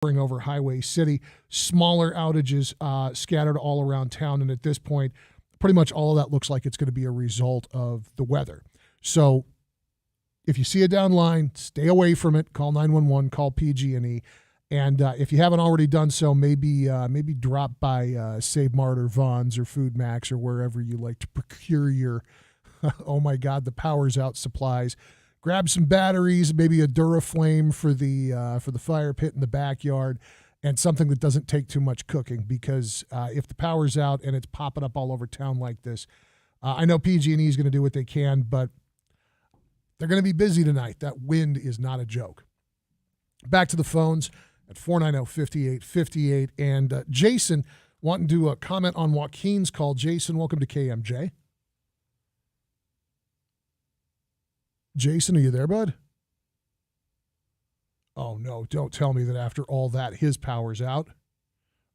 over Highway City. Smaller outages scattered all around town, and at this point, pretty much all of that looks like it's going to be a result of the weather. So if you see a down line, stay away from it. Call 911, call PG&E. And if you haven't already done so, maybe drop by Save Mart or Vons or Food Max or wherever you like to procure your, oh my God, the power's out supplies. Grab some batteries, maybe a Duraflame for the fire pit in the backyard, and something that doesn't take too much cooking, because if the power's out and it's popping up all over town like this, I know PG&E is going to do what they can, but they're going to be busy tonight. That wind is not a joke. Back to the phones at 490-5858. And Jason wanting to comment on Joaquin's call. Jason, welcome to KMJ. Jason, are you there, bud? Oh, no, don't tell me that after all that, his power's out.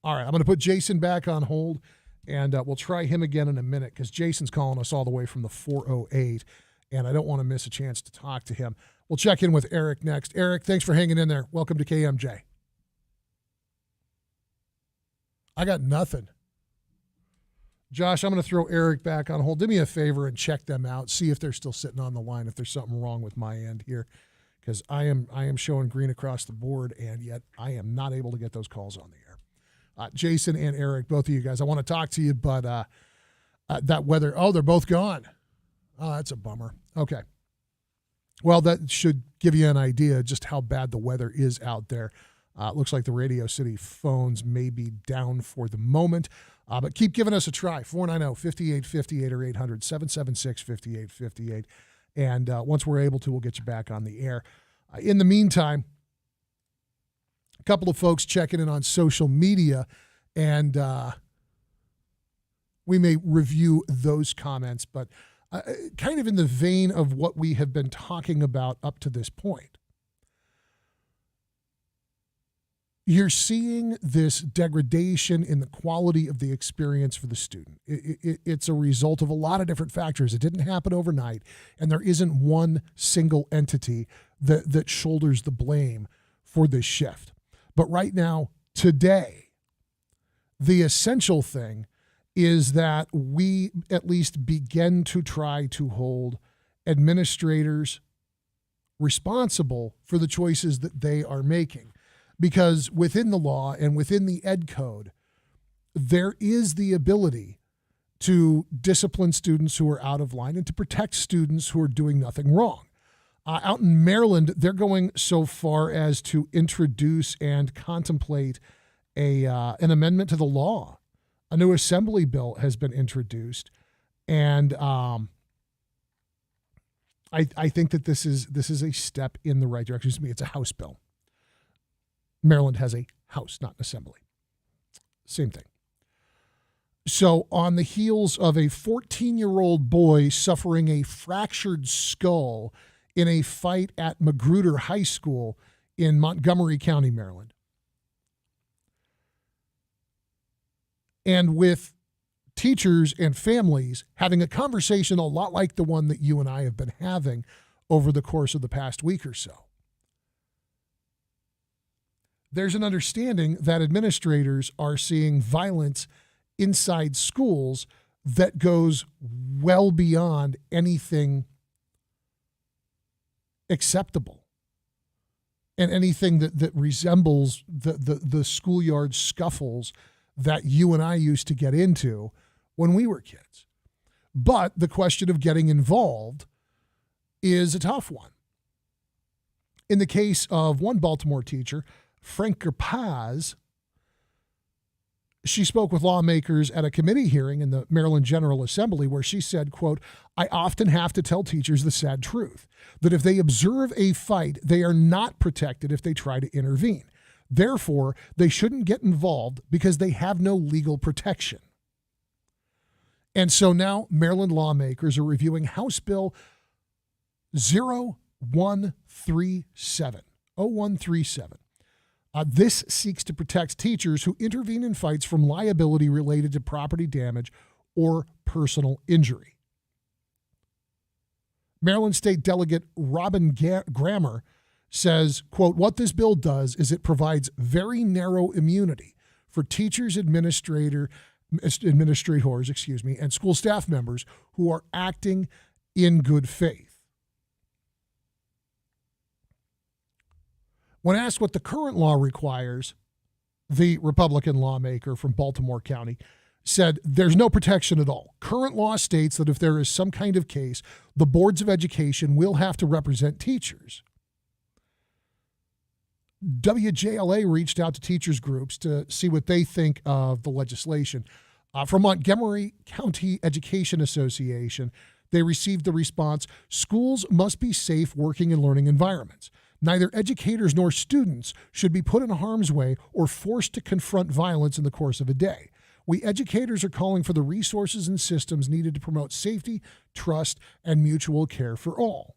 All right, I'm going to put Jason back on hold, and we'll try him again in a minute, because Jason's calling us all the way from the 408, and I don't want to miss a chance to talk to him. We'll check in with Eric next. Eric, thanks for hanging in there. Welcome to KMJ. I got nothing. Josh, I'm going to throw Eric back on hold. Do me a favor and check them out. See if they're still sitting on the line, if there's something wrong with my end here, because I am showing green across the board, and yet I am not able to get those calls on the air. Jason and Eric, both of you guys, I want to talk to you, but that weather, they're both gone. Oh, that's a bummer. Okay. Well, that should give you an idea just how bad the weather is out there. It looks like the Radio City phones may be down for the moment, but keep giving us a try. 490-5858 or 800-776-5858. And once we're able to, we'll get you back on the air. In the meantime, a couple of folks checking in on social media, and we may review those comments, but kind of in the vein of what we have been talking about up to this point. You're seeing this degradation in the quality of the experience for the student. It's a result of a lot of different factors. It didn't happen overnight, and there isn't one single entity that shoulders the blame for this shift. But right now, today, the essential thing is that we at least begin to try to hold administrators responsible for the choices that they are making. Because within the law and within the ed code, there is the ability to discipline students who are out of line and to protect students who are doing nothing wrong. Out in Maryland, they're going so far as to introduce and contemplate an amendment to the law. A new assembly bill has been introduced, and I think that this is a step in the right direction. Excuse me, it's a House bill. Maryland has a House, not an assembly. Same thing. So on the heels of a 14-year-old boy suffering a fractured skull in a fight at Magruder High School in Montgomery County, Maryland, and with teachers and families having a conversation a lot like the one that you and I have been having over the course of the past week or so, there's an understanding that administrators are seeing violence inside schools that goes well beyond anything acceptable and anything that resembles the schoolyard scuffles that you and I used to get into when we were kids. But the question of getting involved is a tough one. In the case of one Baltimore teacher, Frank Paz, she spoke with lawmakers at a committee hearing in the Maryland General Assembly where she said, quote, "I often have to tell teachers the sad truth, that if they observe a fight, they are not protected if they try to intervene. Therefore, they shouldn't get involved because they have no legal protection." And so now Maryland lawmakers are reviewing House Bill 0137. This seeks to protect teachers who intervene in fights from liability related to property damage or personal injury. Maryland State Delegate Robin Grammer says, quote, what this bill does is it provides very narrow immunity for teachers, administrators, and school staff members who are acting in good faith. When asked what the current law requires, the Republican lawmaker from Baltimore County said there's no protection at all. Current law states that if there is some kind of case, the boards of education will have to represent teachers. WJLA reached out to teachers groups to see what they think of the legislation. From Montgomery County Education Association, they received the response, schools must be safe working and learning environments. Neither educators nor students should be put in harm's way or forced to confront violence in the course of a day. We educators are calling for the resources and systems needed to promote safety, trust, and mutual care for all.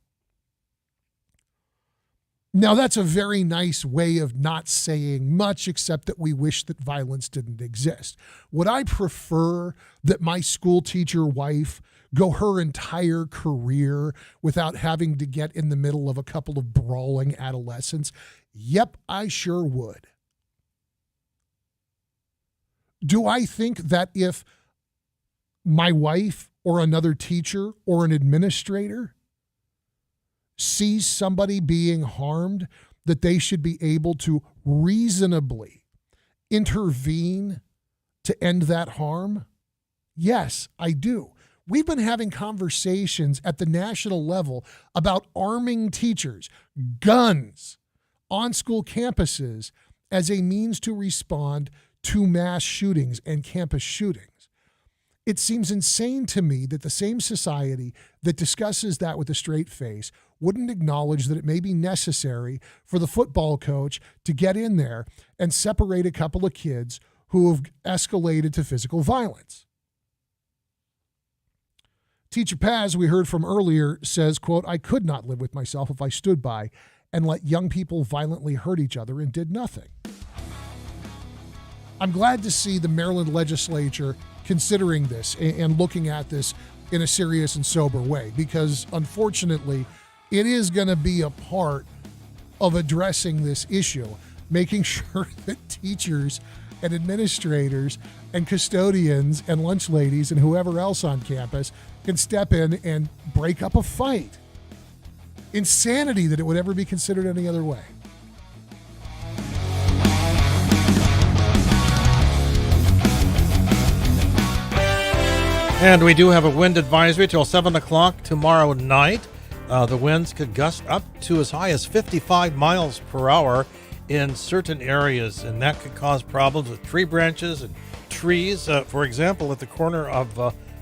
Now, that's a very nice way of not saying much, except that we wish that violence didn't exist. Would I prefer that my school teacher wife go her entire career without having to get in the middle of a couple of brawling adolescents? Yep, I sure would. Do I think that if my wife or another teacher or an administrator sees somebody being harmed, that they should be able to reasonably intervene to end that harm? Yes, I do. We've been having conversations at the national level about arming teachers, guns on school campuses as a means to respond to mass shootings and campus shootings. It seems insane to me that the same society that discusses that with a straight face wouldn't acknowledge that it may be necessary for the football coach to get in there and separate a couple of kids who have escalated to physical violence. Teacher Paz, we heard from earlier, says, quote, I could not live with myself if I stood by and let young people violently hurt each other and did nothing. I'm glad to see the Maryland legislature considering this and looking at this in a serious and sober way, because unfortunately, it is going to be a part of addressing this issue, making sure that teachers and administrators and custodians and lunch ladies and whoever else on campus can step in and break up a fight. Insanity that it would ever be considered any other way. And we do have a wind advisory till 7 o'clock tomorrow night. The winds could gust up to as high as 55 miles per hour in certain areas, and that could cause problems with tree branches and trees. For example, at the corner of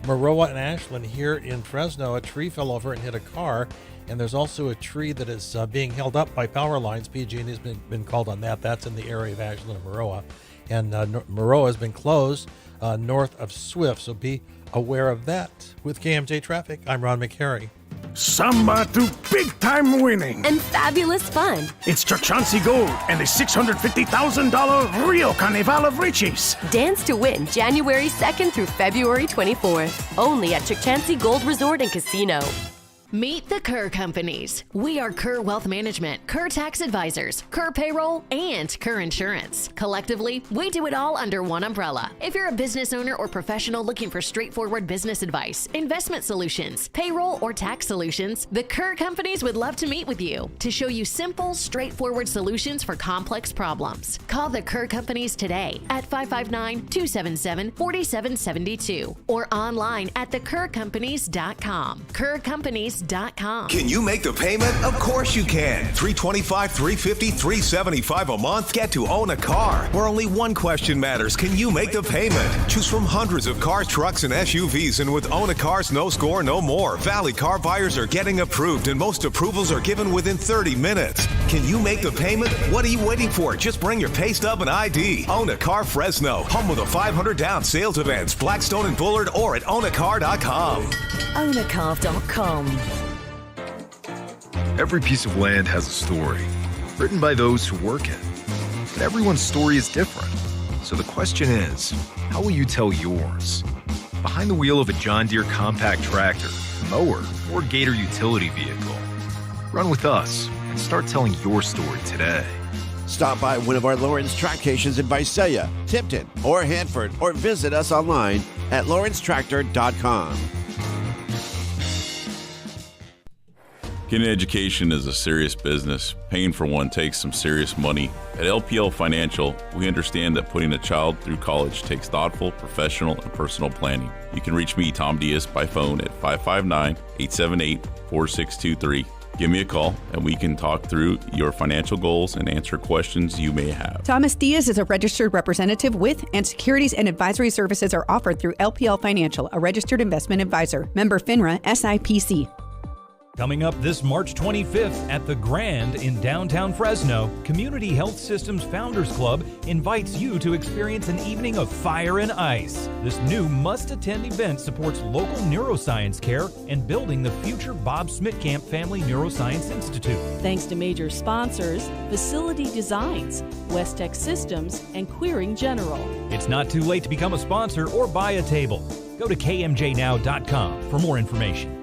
Maroa and Ashland here in Fresno, a tree fell over and hit a car, and there's also a tree that is being held up by power lines. PG&E has been called on that. That's in the area of Ashland and Maroa. And Maroa has been closed north of Swift, so be aware of that. With KMJ Traffic, I'm Ron McHarry. Samba to big-time winning. And fabulous fun. It's Chauncey Gold and the $650,000 Rio Carnival of Riches. Dance to win January 2nd through February 24th. Only at Chauncey Gold Resort and Casino. Meet the Kerr Companies. We are Kerr Wealth Management, Kerr Tax Advisors, Kerr Payroll, and Kerr Insurance. Collectively, we do it all under one umbrella. If you're a business owner or professional looking for straightforward business advice, investment solutions, payroll, or tax solutions, the Kerr Companies would love to meet with you to show you simple, straightforward solutions for complex problems. Call the Kerr Companies today at 559-277-4772 or online at thekerrcompanies.com. Kerr Companies.com. Can you make the payment? Of course you can. $325, $350, $375 a month. Get to own a car, where only one question matters. Can you make the payment? Choose from hundreds of cars, trucks, and SUVs, and with Own a Car's no score, no more. Valley car buyers are getting approved, and most approvals are given within 30 minutes. Can you make the payment? What are you waiting for? Just bring your pay stub and ID. Own a Car Fresno, home of the 500 down sales events, Blackstone and Bullard, or at ownacar.com. Ownacar.com. Every piece of land has a story, written by those who work it. But everyone's story is different. So the question is, how will you tell yours? Behind the wheel of a John Deere compact tractor, mower, or Gator utility vehicle. Run with us and start telling your story today. Stop by one of our Lawrence Tractations in Visalia, Tipton, or Hanford, or visit us online at lawrencetractor.com. Getting an education is a serious business. Paying for one takes some serious money. At LPL Financial, we understand that putting a child through college takes thoughtful, professional, and personal planning. You can reach me, Tom Diaz, by phone at 559-878-4623. Give me a call, and we can talk through your financial goals and answer questions you may have. Thomas Diaz is a registered representative with, and securities and advisory services are offered through LPL Financial, a registered investment advisor. Member FINRA, SIPC. Coming up this March 25th at the Grand in downtown Fresno, Community Health Systems Founders Club invites you to experience an evening of fire and ice. This new must-attend event supports local neuroscience care and building the future Bob Smitkamp Family Neuroscience Institute. Thanks to major sponsors, Facility Designs, West Tech Systems, and Queering General. It's not too late to become a sponsor or buy a table. Go to kmjnow.com for more information.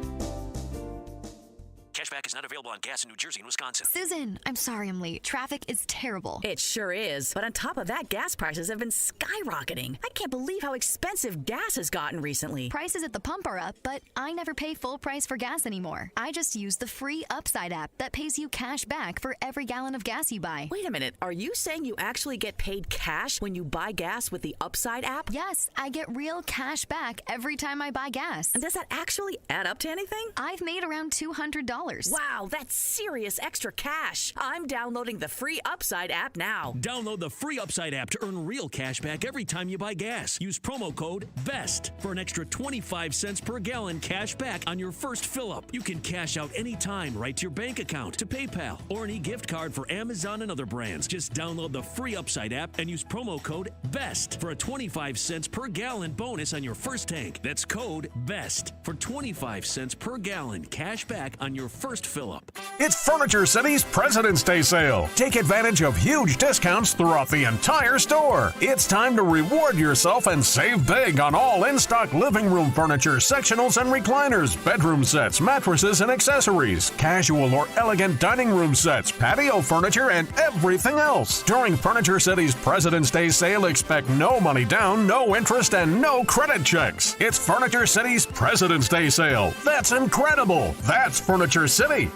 Cashback is not available on gas in New Jersey and Wisconsin. Susan, I'm sorry I'm late. Traffic is terrible. It sure is. But on top of that, gas prices have been skyrocketing. I can't believe how expensive gas has gotten recently. Prices at the pump are up, but I never pay full price for gas anymore. I just use the free Upside app that pays you cash back for every gallon of gas you buy. Wait a minute. Are you saying you actually get paid cash when you buy gas with the Upside app? Yes, I get real cash back every time I buy gas. And does that actually add up to anything? I've made around $200. Wow, that's serious extra cash. I'm downloading the free Upside app now. Download the free Upside app to earn real cash back every time you buy gas. Use promo code BEST for an extra 25 cents per gallon cash back on your first fill-up. You can cash out anytime right to your bank account, to PayPal, or an e-gift card for Amazon and other brands. Just download the free Upside app and use promo code BEST for a 25 cents per gallon bonus on your first tank. That's code BEST for 25 cents per gallon cash back on your first fill-up. It's Furniture City's President's Day sale. Take advantage of huge discounts throughout the entire store. It's time to reward yourself and save big on all in-stock living room furniture, sectionals and recliners, bedroom sets, mattresses and accessories, casual or elegant dining room sets, patio furniture, and everything else. During Furniture City's President's Day sale, expect no money down, no interest, and no credit checks. It's Furniture City's President's Day sale. That's incredible. That's Furniture City.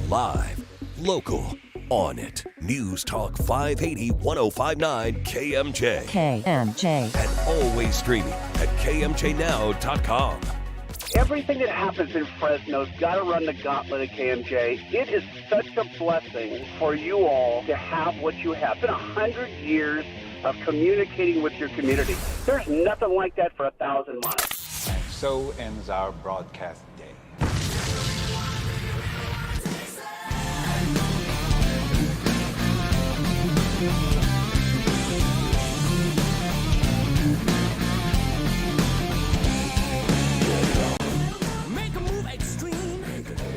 Live, local, on it. News Talk 580 1059 KMJ. KMJ. And always streaming at KMJNow.com. Everything that happens in Fresno's got to run the gauntlet at KMJ. It is such a blessing for you all to have what you have. It's been 100 years of communicating with your community. There's nothing like that for 1,000 miles. And so ends our broadcast day.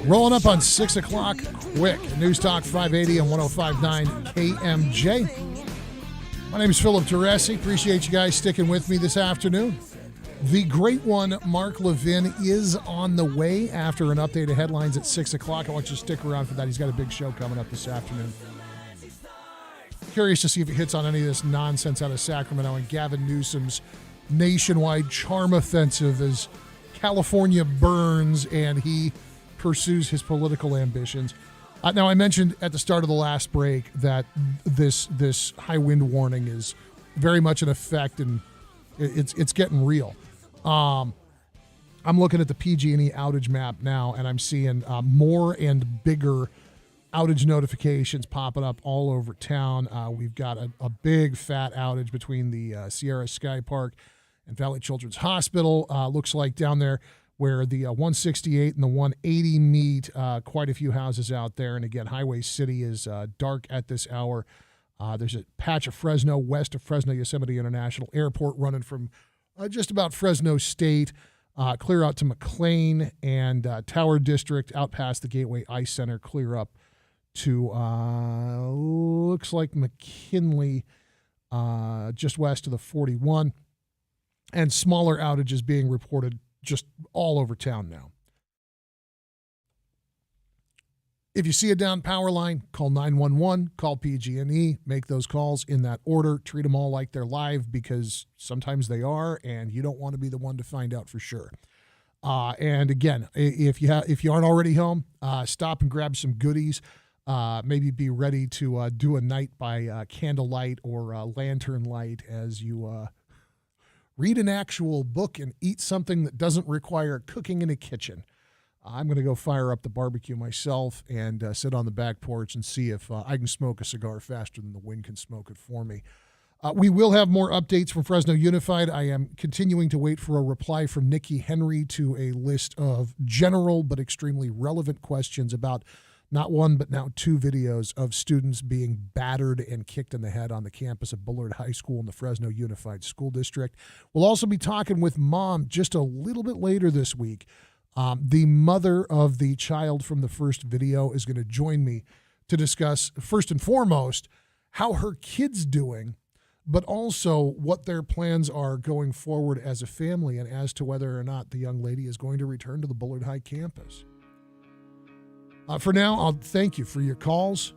Rolling up on 6 o'clock quick. News Talk 580 and 1059 KMJ. My name is Philip Teresi. Appreciate you guys sticking with me this afternoon. The great one, Mark Levin, is on the way after an update of headlines at 6 o'clock. I want you to stick around for that. He's got a big show coming up this afternoon. Curious to see if he hits on any of this nonsense out of Sacramento and Gavin Newsom's nationwide charm offensive as California burns and he pursues his political ambitions. Now, I mentioned at the start of the last break that this high wind warning is very much in effect and it's getting real. I'm looking at the PG&E outage map now, and I'm seeing more and bigger outage notifications popping up all over town. We've got a big fat outage between the Sierra Sky Park and Valley Children's Hospital. Looks like down there where the 168 and the 180 meet, quite a few houses out there. And again, Highway City is dark at this hour. There's a patch of Fresno west of Fresno Yosemite International Airport running from just about Fresno State, clear out to McLean and Tower District, out past the Gateway Ice Center, clear up to looks like McKinley, just west of the 41. And smaller outages being reported just all over town now. If you see a down power line, call 911, call PG&E, make those calls in that order. Treat them all like they're live because sometimes they are, and you don't want to be the one to find out for sure. And again, if you aren't already home, stop and grab some goodies. Maybe be ready to do a night by candlelight or lantern light as you read an actual book and eat something that doesn't require cooking in a kitchen. I'm going to go fire up the barbecue myself and sit on the back porch and see if I can smoke a cigar faster than the wind can smoke it for me. We will have more updates from Fresno Unified. I am continuing to wait for a reply from Nikki Henry to a list of general but extremely relevant questions about not one but now two videos of students being battered and kicked in the head on the campus of Bullard High School in the Fresno Unified School District. We'll also be talking with Mom just a little bit later this week. The mother of the child from the first video is going to join me to discuss, first and foremost, how her kid's doing, but also what their plans are going forward as a family and as to whether or not the young lady is going to return to the Bullard High campus. For now, I'll thank you for your calls,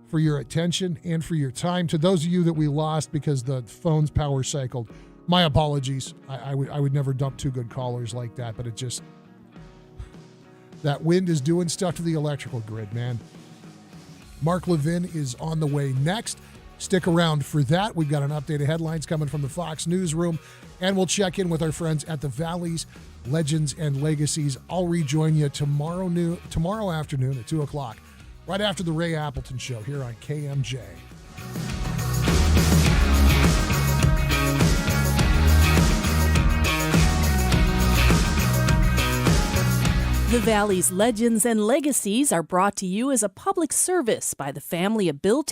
for your attention, and for your time. To those of you that we lost because the phone's power cycled, my apologies. I would never dump two good callers like that, but it just... that wind is doing stuff to the electrical grid, man. Mark Levin is on the way next. Stick around for that. We've got an update of headlines coming from the Fox newsroom, and we'll check in with our friends at the Valley's Legends and Legacies. I'll rejoin you tomorrow afternoon at 2 o'clock, right after the Ray Appleton Show here on KMJ. The Valley's Legends and Legacies are brought to you as a public service by the family of Bill Tate.